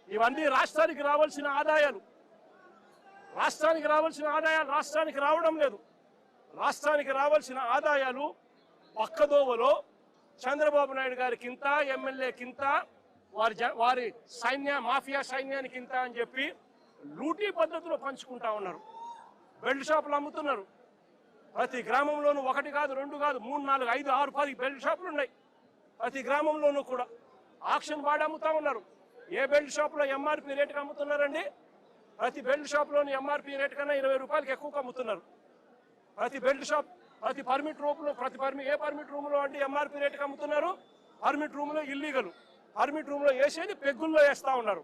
ఇవన్నీ రాష్ట్రానికి రావాల్సిన ఆదాయాలు. రాష్ట్రానికి రావడం లేదు. రాష్ట్రానికి రావాల్సిన ఆదాయాలు పక్కదోవలో చంద్రబాబు నాయుడు గారికింత, ఎమ్మెల్యేకింత, వారి మాఫియా సైన్యానికింత అని చెప్పి లూటీ పద్ధతిలో పంచుకుంటా ఉన్నారు. బెల్ట్ షాపులు అమ్ముతున్నారు. ప్రతి గ్రామంలోనూ 1 కాదు, 2 కాదు, 3, 4, 5, 6, 10 బెల్ట్ షాపులు ఉన్నాయి. ప్రతి గ్రామంలోనూ కూడా ఆక్షన్ వాడి అమ్ముతా ఉన్నారు. ఏ బెల్ట్ షాపులో ఎంఆర్పి రేటుకి అమ్ముతున్నారండి? ప్రతి బెల్ట్ షాప్లోని ఎంఆర్పి రేటు కన్నా 20 రూపాయలకి ఎక్కువగా అమ్ముతున్నారు. ప్రతి బెల్ట్ షాప్, ప్రతి పర్మిట్ రూమ్లో, ఏ పర్మిట్ రూమ్లో అంటే ఎంఆర్పి రేటుకి అమ్ముతున్నారు. పర్మిట్ రూమ్లో ఇల్లీగల్. పర్మిట్ రూమ్లో వేసేది పెగ్గుల్లో వేస్తా ఉన్నారు.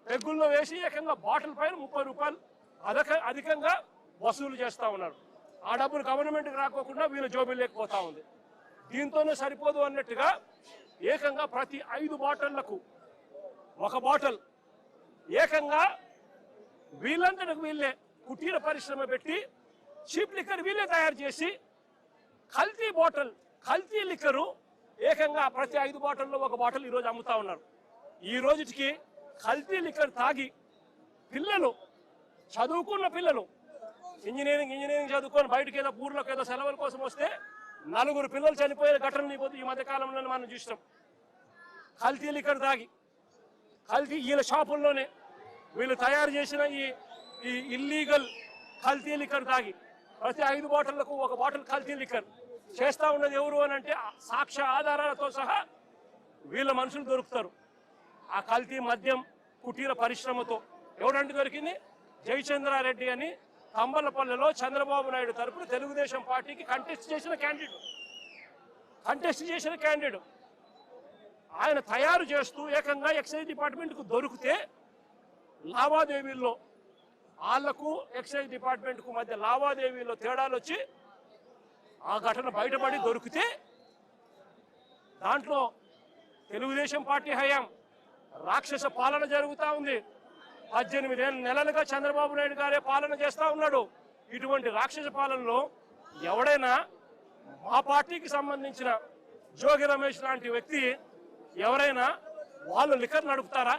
పెగ్గుల్లో వేసి ఏకంగా బాటిల్ పైన 30 రూపాయలు అధికంగా వసూలు చేస్తూ ఉన్నారు. ఆ డబ్బులు గవర్నమెంట్కి రాకోకుండా వీళ్ళ జోబీలు లేకపోతా ఉంది. దీంతోనే సరిపోదు అన్నట్టుగా ఏకంగా ప్రతి 5 బాటిళ్లకు 1 బాటిల్ ఏకంగా వీళ్ళంతటికి వీళ్ళే కుటీర పరిశ్రమ పెట్టి చీప్ లిక్కర్ వీళ్ళే తయారు చేసి కల్తీ లిక్కరు ఏకంగా ప్రతి 5 బాటిల్లో 1 బాటిల్ ఈరోజు అమ్ముతా ఉన్నారు. ఈ రోజుకి కల్తీ లిక్కర్ తాగి పిల్లలు, చదువుకున్న పిల్లలు, ఇంజనీరింగ్ చదువుకొని బయటకు ఏదో ఊర్లోకి ఏదో సెలవుల కోసం వస్తే 4 పిల్లలు చనిపోయే ఘటనలు ఈ మధ్య కాలంలో మనం చూసినాం. కల్తీ లిక్కర్ తాగి, వీళ్ళ షాపుల్లోనే వీళ్ళు తయారు చేసిన ఈ ఇల్లీగల్ కల్తీ లిక్కర్ తాగి ప్రతి 5 బాటిళ్లకు 1 బాటిల్ కల్తీ లిక్కర్ చేస్తా ఉన్నది ఎవరు అని అంటే సాక్ష్య ఆధారాలతో సహా వీళ్ళ మనుషులు దొరుకుతారు. ఆ కల్తీ మద్యం కుటీర పరిశ్రమతో ఎవరంటే దొరికింది? జయచంద్రారెడ్డి అని తంబలపల్లెలో చంద్రబాబు నాయుడు తరపున తెలుగుదేశం పార్టీకి కంటెస్ట్ చేసిన క్యాండిడేట్ ఆయన తయారు చేస్తూ ఏకంగా ఎక్సైజ్ డిపార్ట్మెంట్కు దొరికితే లావాదేవీల్లో వాళ్లకు ఎక్సైజ్ డిపార్ట్మెంట్కు మధ్య లావాదేవీల్లో తేడాలు వచ్చి ఆ ఘటన బయటపడి దొరికితే దాంట్లో తెలుగుదేశం పార్టీ హయాం రాక్షస పాలన జరుగుతూ ఉంది. 18 నెలలుగా చంద్రబాబు నాయుడు గారే పాలన చేస్తూ ఉన్నాడు. ఇటువంటి రాక్షస పాలనలో ఎవడైనా మా పార్టీకి సంబంధించిన జోగి రమేష్ లాంటి వ్యక్తి ఎవరైనా వాళ్ళు లిక్కర్ నడుపుతారా?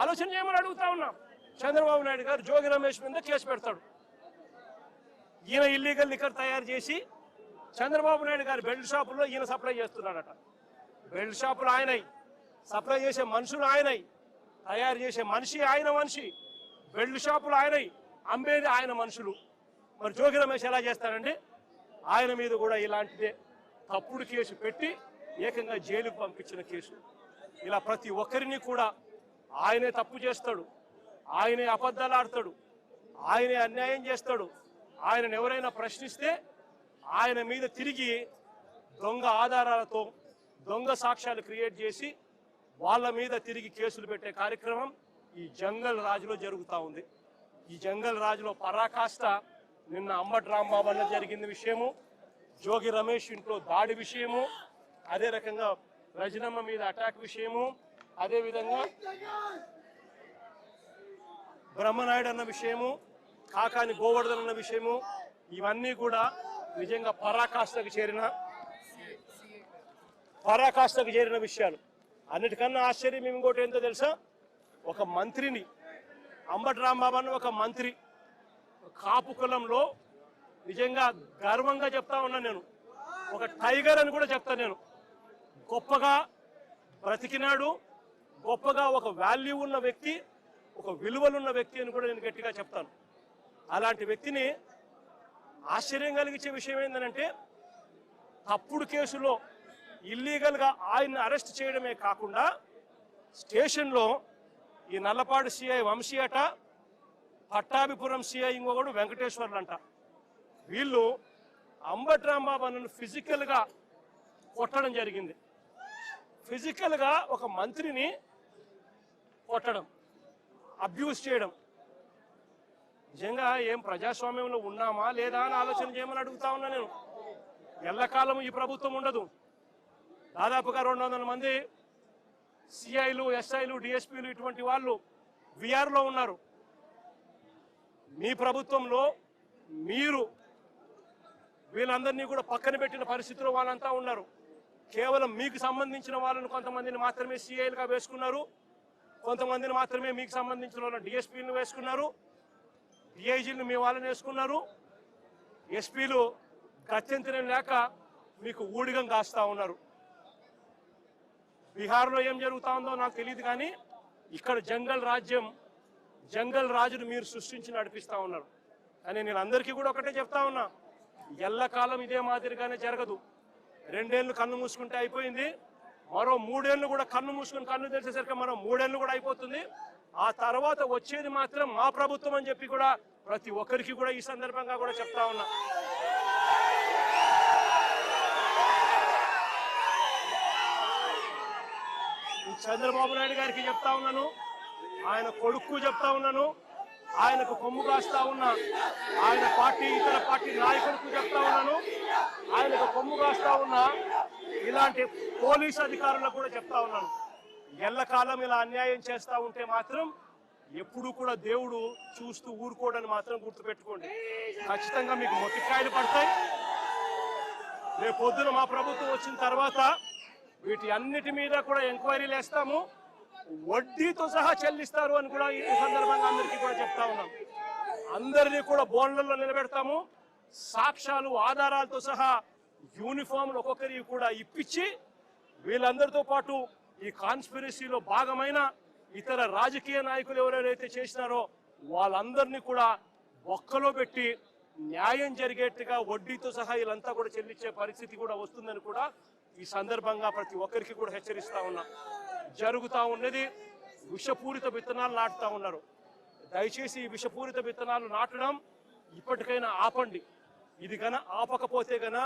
ఆలోచన చేయమని అడుగుతా ఉన్నాం. చంద్రబాబు నాయుడు గారు జోగి రమేష్ మీద కేసు పెడతాడు. ఈయన ఇల్లీగల్ లిక్కర్ తయారు చేసి చంద్రబాబు నాయుడు గారు బెల్ట్ షాపుల్లో ఈయన సప్లై చేస్తున్నాడట. బెల్ట్ షాపులు ఆయనై, సప్లై చేసే మనుషులు ఆయనై, తయారు చేసే మనిషి, బెల్ట్ షాపులు ఆయనై, అమ్మేది ఆయన మనుషులు. మరి జోగి రమేష్ ఎలా చేస్తాడండి? ఆయన మీద కూడా ఇలాంటిదే తప్పుడు కేసు పెట్టి ఏకంగా జైలుకు పంపించిన కేసు. ఇలా ప్రతి ఒక్కరిని కూడా ఆయనే తప్పు చేస్తాడు, ఆయనే అబద్ధాలు ఆడతాడు, ఆయనే అన్యాయం చేస్తాడు. ఆయనను ఎవరైనా ప్రశ్నిస్తే ఆయన మీద తిరిగి దొంగ ఆధారాలతో దొంగ సాక్ష్యాలు క్రియేట్ చేసి వాళ్ళ మీద తిరిగి కేసులు పెట్టే కార్యక్రమం ఈ జంగల్ రాజులో జరుగుతూ ఉంది. ఈ జంగల్ రాజులో పరాకాష్ట నిన్న అంబటి రాంబాబు అన్న జరిగిన విషయము, జోగి రమేష్ ఇంట్లో దాడి విషయము, అదే రకంగా రజనమ్మ మీద అటాక్ విషయము, అదేవిధంగా బ్రహ్మనాయుడు అన్న విషయము, కాకాని గోవర్ధన్ అన్న విషయము, ఇవన్నీ కూడా నిజంగా పరాకాష్ఠకు చేరిన విషయాలు. అన్నిటికన్నా ఆశ్చర్యం ఇంకోటి ఏంటో తెలుసా? ఒక మంత్రిని, అంబటి రాంబాబు అన్న ఒక మంత్రి, కాపు కులంలో నిజంగా గర్వంగా చెప్తా ఉన్నా నేను, ఒక టైగర్ అని కూడా చెప్తా నేను. గొప్పగా బ్రతికినాడు, గొప్పగా ఒక వాల్యూ ఉన్న వ్యక్తి, ఒక విలువలున్న వ్యక్తి అని కూడా నేను గట్టిగా చెప్తాను. అలాంటి వ్యక్తిని ఆశ్చర్యం కలిగించే విషయం ఏంటంటే తప్పుడు కేసులో ఇల్లీగల్గా ఆయన్ని అరెస్ట్ చేయడమే కాకుండా స్టేషన్లో ఈ నల్లపాడు సిఐ వంశీ అట, పట్టాభిపురం సిఐ ఇంకొకడు వెంకటేశ్వర్లు అంట, వీళ్ళు అంబటి రాంబాబు అన్నను ఫిజికల్గా కొట్టడం జరిగింది. ఫిజికల్గా ఒక మంత్రిని కొట్టడం, అబ్యూస్ చేయడం. నిజంగా ఏం ప్రజాస్వామ్యంలో ఉన్నామా లేదా అని ఆలోచన చేయమని అడుగుతా ఉన్నా నేను. ఎల్లకాలం ఈ ప్రభుత్వం ఉండదు. దాదాపుగా 200 మంది సిఐలు, ఎస్ఐలు, డిఎస్పీలు ఇటువంటి వాళ్ళు విఆర్లో ఉన్నారు. మీ ప్రభుత్వంలో మీరు వీళ్ళందరినీ కూడా పక్కన పెట్టిన పరిస్థితిలో వాళ్ళంతా ఉన్నారు. కేవలం మీకు సంబంధించిన వాళ్ళని కొంతమందిని మాత్రమే సిఐలుగా వేసుకున్నారు. కొంతమందిని మాత్రమే మీకు సంబంధించిన వాళ్ళని డిఎస్పీలను వేసుకున్నారు, డిఐజీలను మీ వాళ్ళని వేసుకున్నారు, ఎస్పీలు గత్యంతరం లేక మీకు ఊడిగం కాస్తా ఉన్నారు. బీహార్లో ఏం జరుగుతా ఉందో నాకు తెలియదు, కానీ ఇక్కడ జంగల్ రాజును మీరు సృష్టించి నడిపిస్తా ఉన్నారు. కానీ నేను అందరికీ కూడా ఒకటే చెప్తా ఉన్నా, ఎల్లకాలం ఇదే మాదిరిగానే జరగదు. 2 ఏళ్ళు కన్ను మూసుకుంటే అయిపోయింది, మరో 3 ఏళ్ళు కూడా కన్ను మూసుకుని కన్ను తెరిచేసరికి మరో 3 ఏళ్ళు కూడా అయిపోతుంది. ఆ తర్వాత వచ్చేది మాత్రం మా ప్రభుత్వం అని చెప్పి కూడా ప్రతి ఒక్కరికి కూడా ఈ సందర్భంగా కూడా చెప్తా ఉన్నా. చంద్రబాబు నాయుడు గారికి చెప్తా ఉన్నాను, ఆయన కొడుకు చెప్తా ఉన్నాను, ఆయనకు కొమ్ము కాస్తా ఉన్నా ఆయన పార్టీ ఇతర పార్టీ నాయకులకు చెప్తా ఉన్నాను, ఆయనకు కొమ్ము కాస్తా ఉన్నా ఇలాంటి పోలీసు అధికారులకు కూడా చెప్తా ఉన్నాను. ఎల్లకాలం ఇలా అన్యాయం చేస్తా ఉంటే మాత్రం ఎప్పుడు కూడా దేవుడు చూస్తూ ఊరుకోవడానికి మాత్రం గుర్తుపెట్టుకోండి. ఖచ్చితంగా మీకు మొట్టికాయలు పడతాయి. రేపు పొద్దున మా ప్రభుత్వం వచ్చిన తర్వాత వీటి అన్నిటి మీద కూడా ఎంక్వైరీలు వేస్తాము, వడ్డీతో సహా చెల్లిస్తారు అని కూడా ఈ సందర్భంగా అందరికీ కూడా చెప్తా ఉన్నాం. అందరినీ కూడా బోన్లలో నిలబెడతాము, సాక్ష్యాలు ఆధారాలతో సహా యూనిఫామ్లు ఒక్కొక్కరికి కూడా ఇప్పించి వీళ్ళందరితో పాటు ఈ కాన్స్పిరసీలో భాగమైన ఇతర రాజకీయ నాయకులు ఎవరెవరైతే చేసినారో వాళ్ళందరినీ కూడా ఒక్కలో పెట్టి న్యాయం జరిగేట్టుగా వడ్డీతో సహా వీళ్ళంతా కూడా చెల్లించే పరిస్థితి కూడా వస్తుందని కూడా ఈ సందర్భంగా ప్రతి ఒక్కరికి కూడా హెచ్చరిస్తా ఉన్నా. జరుగుతూ ఉన్నది విషపూరిత విత్తనాలు నాటుతా ఉన్నారు. దయచేసి ఈ విషపూరిత విత్తనాలు నాటడం ఇప్పటికైనా ఆపండి. ఇది గన ఆపకపోతే గన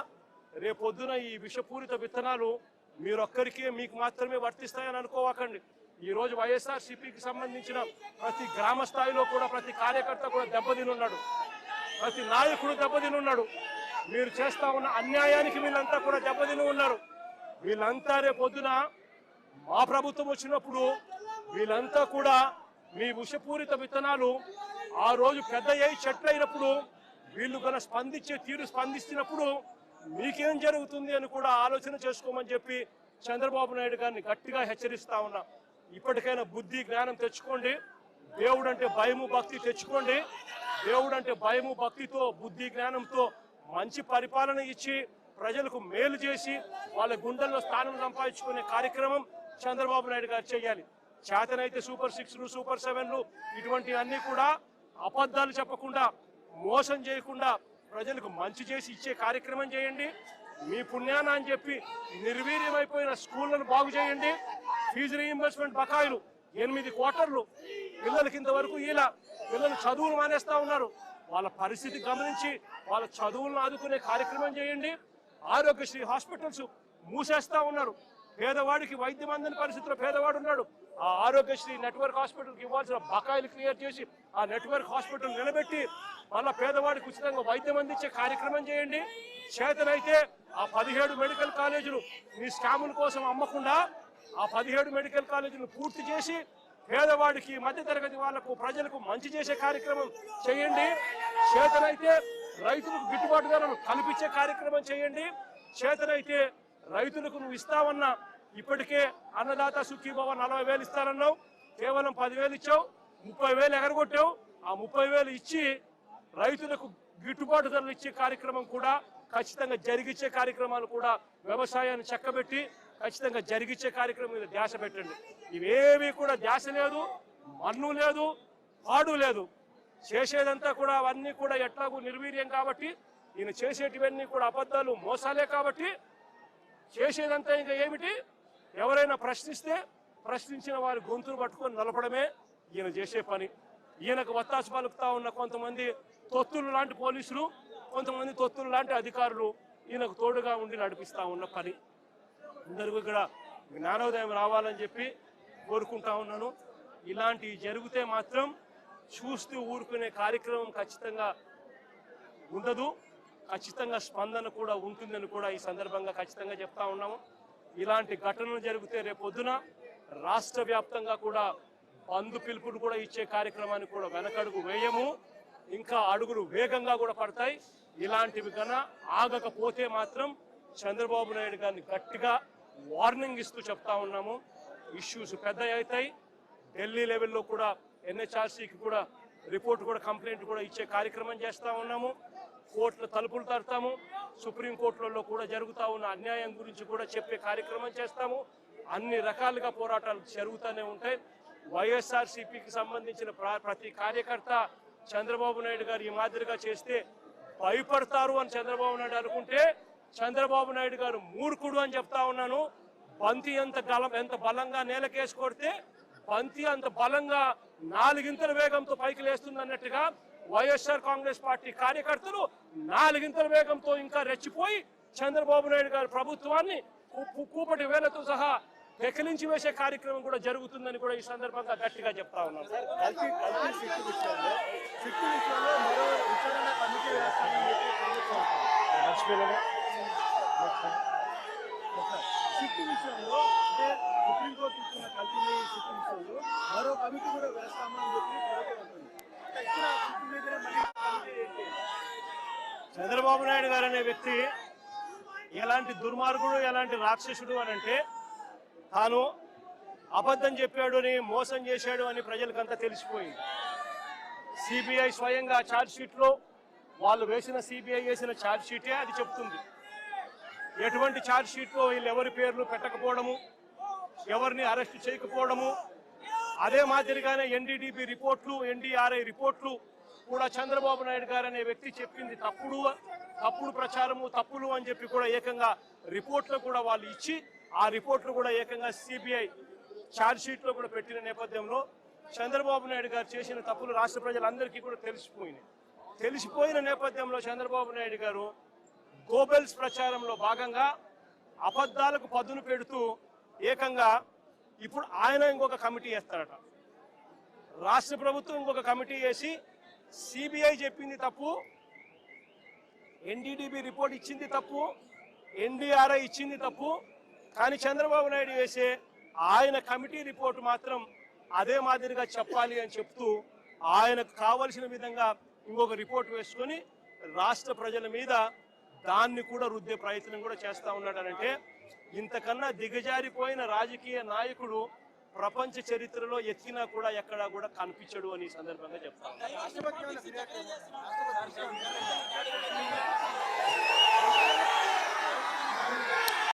రేపొద్దున ఈ విషపూరిత విత్తనాలు మీరొక్కరికే మీకు మాత్రమే వర్తిస్తాయని అనుకోవకండి. ఈ రోజు వైఎస్ఆర్సీపీకి సంబంధించిన ప్రతి గ్రామ స్థాయిలో కూడా ప్రతి కార్యకర్త కూడా దెబ్బతినున్నాడు, ప్రతి నాయకుడు దెబ్బతినున్నాడు. మీరు చేస్తా ఉన్న అన్యాయానికి వీళ్ళంతా కూడా దెబ్బతిని ఉన్నారు. వీళ్ళంతా రేపొద్దున మా ప్రభుత్వం వచ్చినప్పుడు వీళ్ళంతా కూడా మీ విషపూరిత విత్తనాలు ఆ రోజు పెద్ద చెట్లు అయినప్పుడు వీళ్ళు కన్నా స్పందిస్తున్నప్పుడు మీకేం జరుగుతుంది అని కూడా ఆలోచన చేసుకోమని చెప్పి చంద్రబాబు నాయుడు గారిని గట్టిగా హెచ్చరిస్తా ఉన్నా. ఇప్పటికైనా బుద్ధి జ్ఞానం తెచ్చుకోండి, దేవుడు అంటే భయము భక్తి తెచ్చుకోండి. దేవుడు అంటే భయము భక్తితో బుద్ధి జ్ఞానంతో మంచి పరిపాలన ఇచ్చి ప్రజలకు మేలు చేసి వాళ్ళ గుండెల్లో స్థానం సంపాదించుకునే కార్యక్రమం చంద్రబాబు నాయుడు గారు చేయాలి. చేతనైతే సూపర్ 6లు సూపర్ 7లు ఇటువంటి అన్ని కూడా అబద్ధాలు చెప్పకుండా మోసం చేయకుండా ప్రజలకు మంచి చేసి ఇచ్చే కార్యక్రమం చేయండి. మీ పుణ్యాన అని చెప్పి నిర్వీర్యమైపోయిన స్కూళ్లను బాగు చేయండి. ఫీజు రీయింబర్స్మెంట్ బకాయిలు 8 క్వార్టర్లు పిల్లలకి ఇంతవరకు ఇలా పిల్లలు చదువులు మానేస్తా ఉన్నారు. వాళ్ళ పరిస్థితి గమనించి వాళ్ళ చదువులను ఆదుకునే కార్యక్రమం చేయండి. ఆరోగ్యశ్రీ హాస్పిటల్స్ మూసేస్తా ఉన్నారు. పేదవాడికి వైద్యం అందని పరిస్థితిలో పేదవాడు ఉన్నాడు. ఆ ఆరోగ్యశ్రీ నెట్వర్క్ హాస్పిటల్కి ఇవ్వాల్సిన బకాయిలు క్లియర్ చేసి ఆ నెట్వర్క్ హాస్పిటల్ నిలబెట్టి మళ్ళా పేదవాడికి ఉచితంగా వైద్యం అందించే కార్యక్రమం చేయండి. చేతనైతే ఆ 17 మెడికల్ కాలేజీలు మీ స్కాముల కోసం అమ్మకుండా ఆ 17 మెడికల్ కాలేజీలు పూర్తి చేసి పేదవాడికి మధ్యతరగతి వాళ్లకు ప్రజలకు మంచి చేసే కార్యక్రమం చేయండి. చేతనైతే రైతులకు గిట్టుబాటు ధరలు కల్పించే కార్యక్రమం చేయండి. చేతనైతే రైతులకు నువ్వు ఇస్తావన్నా ఇప్పటికే అన్నదాత సుఖీభవ 40,000 ఇస్తానన్నావు, కేవలం 10,000 ఇచ్చావు, 30,000 ఎగరగొట్టావు. ఆ 30,000 ఇచ్చి రైతులకు గిట్టుబాటు ధరలు ఇచ్చే కార్యక్రమం కూడా ఖచ్చితంగా జరిగించే కార్యక్రమాలు కూడా వ్యవసాయాన్ని చక్కబెట్టి ఖచ్చితంగా జరిగించే కార్యక్రమం మీద ధ్యాస పెట్టండి. ఇవేవి కూడా ధ్యాస లేదు, మన్ను లేదు, పాడు లేదు. చేసేదంతా కూడా అవన్నీ కూడా ఎట్లాగూ నిర్వీర్యం కాబట్టి ఈయన చేసేటివన్నీ కూడా అబద్ధాలు మోసాలే కాబట్టి చేసేదంతా ఇంకా ఏమిటి, ఎవరైనా ప్రశ్నిస్తే ప్రశ్నించిన వారి గొంతులు పట్టుకొని నలపడమే ఈయన చేసే పని. ఈయనకు వత్తాసు పలుకుతా ఉన్న కొంతమంది తొత్తులు లాంటి పోలీసులు, కొంతమంది తొత్తులు లాంటి అధికారులు ఈయనకు తోడుగా ఉండి నడిపిస్తా ఉన్న పని. అందరికీ ఇక్కడ జ్ఞానోదయం రావాలని చెప్పి కోరుకుంటా ఉన్నాను. ఇలాంటివి జరిగితే మాత్రం చూస్తూ ఊరుకునే కార్యక్రమం ఖచ్చితంగా ఉండదు, ఖచ్చితంగా స్పందన కూడా ఉంటుందని కూడా ఈ సందర్భంగా ఖచ్చితంగా చెప్తా ఉన్నాము. ఇలాంటి ఘటనలు జరిగితే రేపొద్దున రాష్ట్ర వ్యాప్తంగా కూడా బంధు పిలుపులు కూడా ఇచ్చే కార్యక్రమాన్ని కూడా వెనకడుగు వేయము, ఇంకా అడుగులు వేగంగా కూడా పడతాయి. ఇలాంటివి కన్నా ఆగకపోతే మాత్రం చంద్రబాబు నాయుడు గారిని గట్టిగా వార్నింగ్ ఇస్తూ చెప్తా ఉన్నాము. ఇష్యూస్ పెద్ద అవుతాయి, ఢిల్లీ లెవెల్లో కూడా NHRCకి కూడా రిపోర్ట్ కూడా కంప్లైంట్ కూడా ఇచ్చే కార్యక్రమం చేస్తూ ఉన్నాము. కోర్టుల తలుపులు తడతాము. సుప్రీంకోర్టులలో కూడా జరుగుతూ ఉన్న అన్యాయం గురించి కూడా చెప్పే కార్యక్రమం చేస్తాము. అన్ని రకాలుగా పోరాటాలు జరుగుతూనే ఉంటాయి. వైఎస్ఆర్సీపీకి సంబంధించిన ప్రతి కార్యకర్త చంద్రబాబు నాయుడు గారు ఈ మాదిరిగా చేస్తే భయపడతారు అని చంద్రబాబు నాయుడు అనుకుంటే చంద్రబాబు నాయుడు గారు మూర్ఖుడు అని చెప్తా ఉన్నాను. బంతి ఎంత బలంగా నేలకేసి కొడితే బంతి అంత బలంగా 4 ఇంతల వేగంతో పైకి లేస్తుంది అన్నట్టుగా వైఎస్ఆర్ కాంగ్రెస్ పార్టీ కార్యకర్తలు 4 ఇంతల వేగంతో ఇంకా రెచ్చిపోయి చంద్రబాబు నాయుడు గారి ప్రభుత్వాన్ని కూపటి వేలతో సహా పెకిలించి వేసే కార్యక్రమం కూడా జరుగుతుందని కూడా ఈ సందర్భంగా గట్టిగా చెప్తా ఉన్నాను. సుప్రీంకోర్టు ఇచ్చిన కల్తీ సిట్టు విషయంలో మరో కమిటీ కూడా వేస్తామని చెప్పి చంద్రబాబు నాయుడు గారు అనే వ్యక్తి ఎలాంటి దుర్మార్గుడు, ఎలాంటి రాక్షసుడు అని అంటే తాను అబద్ధం చెప్పాడు అని, మోసం చేశాడు అని ప్రజలకంతా తెలిసిపోయింది. సిబిఐ స్వయంగా ఛార్జ్ షీట్లో వాళ్ళు వేసిన సిబిఐ వేసిన ఛార్జ్ షీటే అది చెప్తుంది. ఎటువంటి ఛార్జ్ షీట్లో వీళ్ళు ఎవరి పేర్లు పెట్టకపోవడము, ఎవరిని అరెస్ట్ చేయకపోవడము, అదే మాదిరిగానే NDDB రిపోర్ట్లు, NDRI రిపోర్ట్లు కూడా చంద్రబాబు నాయుడు గారు అనే వ్యక్తి చెప్పింది తప్పుడు ప్రచారము, తప్పులు అని చెప్పి కూడా ఏకంగా రిపోర్ట్లు కూడా వాళ్ళు ఇచ్చి ఆ రిపోర్ట్లు కూడా ఏకంగా సిబిఐ ఛార్జ్ షీట్లో కూడా పెట్టిన నేపథ్యంలో చంద్రబాబు నాయుడు గారు చేసిన తప్పులు రాష్ట్ర ప్రజలందరికీ కూడా తెలిసిపోయిన నేపథ్యంలో చంద్రబాబు నాయుడు గారు గోబెల్స్ ప్రచారంలో భాగంగా అబద్ధాలకు పదును పెడుతూ ఏకంగా ఇప్పుడు ఆయన ఇంకొక కమిటీ వేస్తారట. రాష్ట్ర ప్రభుత్వం ఇంకొక కమిటీ వేసి సిబిఐ చెప్పింది తప్పు, NDDB రిపోర్ట్ ఇచ్చింది తప్పు, NDRI ఇచ్చింది తప్పు, కానీ చంద్రబాబు నాయుడు వేసే ఆయన కమిటీ రిపోర్ట్ మాత్రం అదే మాదిరిగా చెప్పాలి అని చెప్తూ ఆయనకు కావలసిన విధంగా ఇంకొక రిపోర్ట్ వేసుకొని రాష్ట్ర ప్రజల మీద దాన్ని కూడా రుద్దే ప్రయత్నం కూడా చేస్తూ ఉన్నాడనంటే ఇంతకన్నా దిగజారిపోయిన రాజకీయ నాయకుడు ప్రపంచ చరిత్రలో ఎత్తినా కూడా ఎక్కడా కూడా కనిపించడు అని సందర్భంగా చెప్తాను.